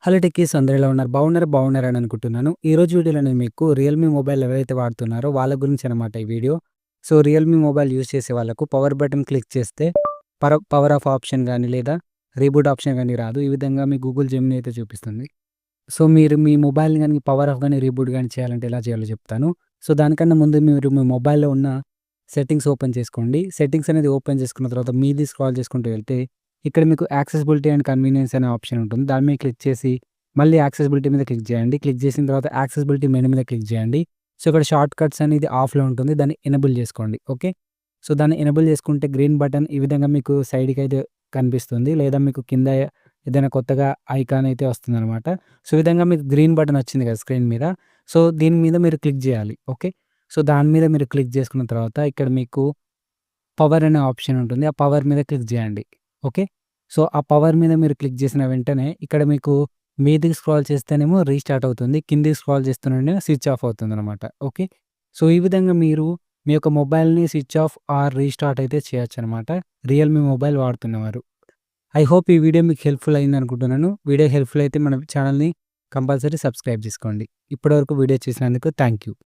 Hello techies అందరూ ఎలా ఉన్నారు? బాగున్నారని అనుకుంటున్నాను. ఈరోజు వీడియోలో నేను మీకు రియల్‌మీ మొబైల్ ఎవరైతే వాడుతున్నారో వాళ్ళ గురించి అనమాట ఈ video. So, Realme mobile use చేసే వాళ్ళకు పవర్ బటన్ క్లిక్ చేస్తే పవర్ ఆఫ్ ఆప్షన్ గాని లేదా రీబూట్ ఆప్షన్ గాని రాదు. ఈ విధంగా మీ గూగుల్ జెమినీ అయితే చూపిస్తుంది. సో, మీరు మీ మొబైల్‌ని గాని పవర్ ఆఫ్ గాని రీబూట్ గాని చేయాలంటే ఎలా చేయాలో చెప్తాను. సో, దానికన్నా ముందు మీరు మీ మొబైల్‌లో ఉన్న సెట్టింగ్స్ ఓపెన్ చేసుకోండి. సెట్టింగ్స్ అనేది ఓపెన్ చేసుకున్న తర్వాత మీది స్క్రాల్ చేసుకుంటూ వెళ్తే ఇక్కడ మీకు యాక్సెసిబిలిటీ అండ్ కన్వీనియన్స్ అనే ఆప్షన్ ఉంటుంది. దాని మీద క్లిక్ చేసి మళ్ళీ యాక్సెసిబిలిటీ మీద క్లిక్ చేయండి. క్లిక్ చేసిన తర్వాత యాక్సెసిబిలిటీ మెనూ మీద క్లిక్ చేయండి. సో, ఇక్కడ షార్ట్ కట్స్ అనేది ఆఫ్‌లో ఉంటుంది. దాన్ని ఎనేబుల్ చేసుకోండి. ఓకే. సో, దాన్ని ఎనేబుల్ చేసుకుంటే గ్రీన్ బటన్ ఈ విధంగా మీకు సైడ్‌కైతే కనిపిస్తుంది. లేదా మీకు కింద ఏదైనా కొత్తగా ఐకాన్ అయితే వస్తుందనమాట. సో, ఈ విధంగా మీకు గ్రీన్ బటన్ వచ్చింది కదా స్క్రీన్ మీద. సో, దీని మీద మీరు క్లిక్ చేయాలి. ఓకే. సో, దాని మీద మీరు క్లిక్ చేసుకున్న తర్వాత ఇక్కడ మీకు పవర్ అనే ఆప్షన్ ఉంటుంది. ఆ పవర్ మీద క్లిక్ చేయండి. ఓకే. సో, ఆ పవర్ మీద మీరు క్లిక్ చేసిన వెంటనే ఇక్కడ మీకు మీదికి స్క్రాల్ చేస్తేనేమో రీస్టార్ట్ అవుతుంది. కిందికి స్క్రాల్ చేస్తూనే స్విచ్ ఆఫ్ అవుతుందనమాట. ఓకే. సో, ఈ విధంగా మీరు మీ యొక్క మొబైల్‌ని స్విచ్ ఆఫ్ ఆర్ రీస్టార్ట్ అయితే చేయొచ్చనమాట. రియల్‌మీ మొబైల్ వాడుతున్నవారు. ఐ హోప్ ఈ వీడియో మీకు హెల్ప్‌ఫుల్ అయిందనుకుంటున్నాను. వీడియో హెల్ప్‌ఫుల్ అయితే మన ఛానెల్‌ని కంపల్సరీ సబ్స్క్రైబ్ చేసుకోండి. ఇప్పటివరకు వీడియో చూసినందుకు థాంక్ యూ.